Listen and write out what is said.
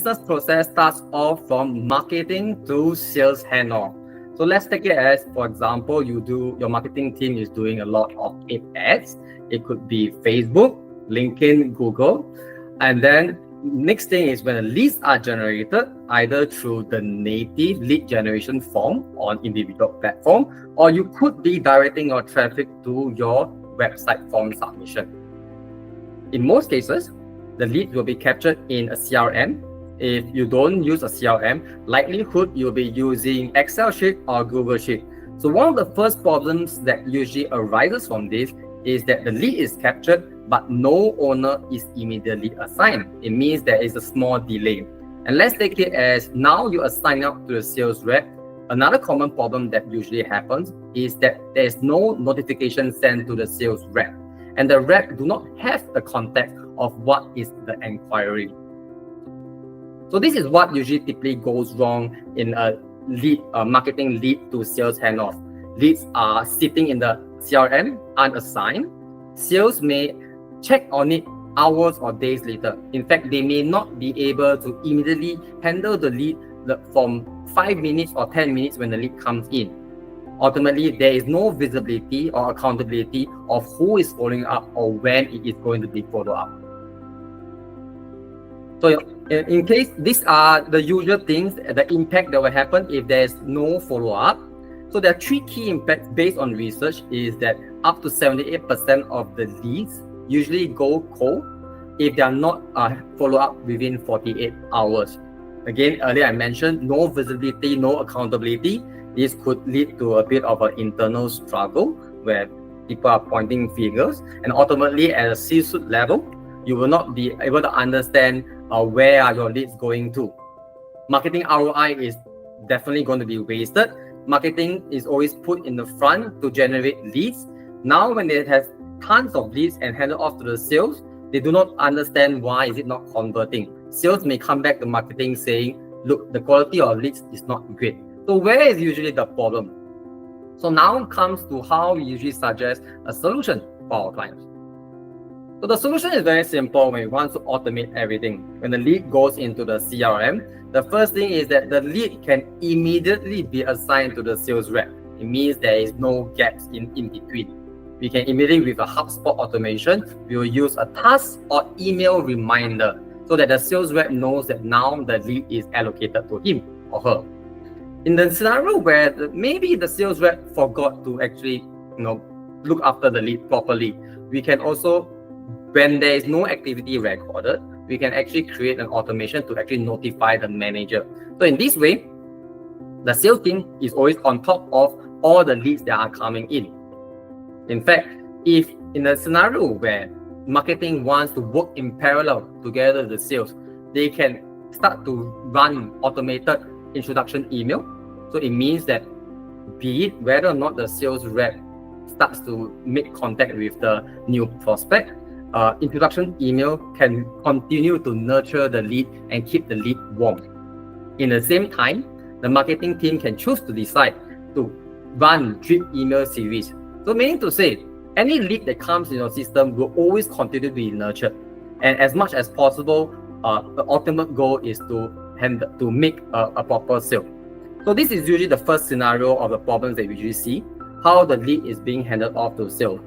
business process starts off from marketing to sales handoff. So let's take it as, for example, your marketing team is doing a lot of paid ads. It could be Facebook, LinkedIn, Google. And then next thing is when the leads are generated, either through the native lead generation form on individual platform, or you could be directing your traffic to your website form submission. In most cases, the lead will be captured in a CRM. If you don't use a CRM, likelihood you'll be using Excel sheet or Google sheet. So one of the first problems that usually arises from this is that the lead is captured, but no owner is immediately assigned. It means there is a small delay. And let's take it as now you assign out to the sales rep. Another common problem that usually happens is that there is no notification sent to the sales rep, and the rep do not have the context of what is the inquiry. So this is what usually typically goes wrong in a marketing lead to sales handoff. Leads are sitting in the CRM unassigned. Sales may check on it hours or days later. In fact, they may not be able to immediately handle the lead from 5 minutes or 10 minutes when the lead comes in. Ultimately, there is no visibility or accountability of who is following up or when it is going to be followed up. So in case these are the usual things, the impact that will happen if there is no follow-up. So there are 3 key impacts based on research is that up to 78% of the leads usually go cold if they are not followed up within 48 hours. Again, earlier I mentioned no visibility, no accountability. This could lead to a bit of an internal struggle where people are pointing fingers, and ultimately at a C-suite level, you will not be able to understand where are your leads going to. Marketing ROI is definitely going to be wasted. Marketing is always put in the front to generate leads. Now when they have tons of leads and handed off to the sales, they do not understand why is it not converting. Sales may come back to marketing saying, look, the quality of leads is not great. So where is usually the problem? So now it comes to how we usually suggest a solution for our clients. So the solution is very simple when we want to automate everything. When the lead goes into the CRM, the first thing is that the lead can immediately be assigned to the sales rep. It means there is no gaps in between. We can immediately, with a HubSpot automation, we will use a task or email reminder so that the sales rep knows that now the lead is allocated to him or her. In the scenario where maybe the sales rep forgot to actually look after the lead properly, we can also, when there is no activity recorded, we can actually create an automation to actually notify the manager. So in this way, the sales team is always on top of all the leads that are coming in. In fact, if in a scenario where marketing wants to work in parallel together with the sales, they can start to run automated introduction email. So it means that be it whether or not the sales rep starts to make contact with the new prospect, introduction email can continue to nurture the lead and keep the lead warm. In the same time, the marketing team can choose to decide to run drip email series. So meaning to say, any lead that comes in your system will always continue to be nurtured. And as much as possible, the ultimate goal is to make a proper sale. So this is usually the first scenario of the problems that we usually see, how the lead is being handed off to sales.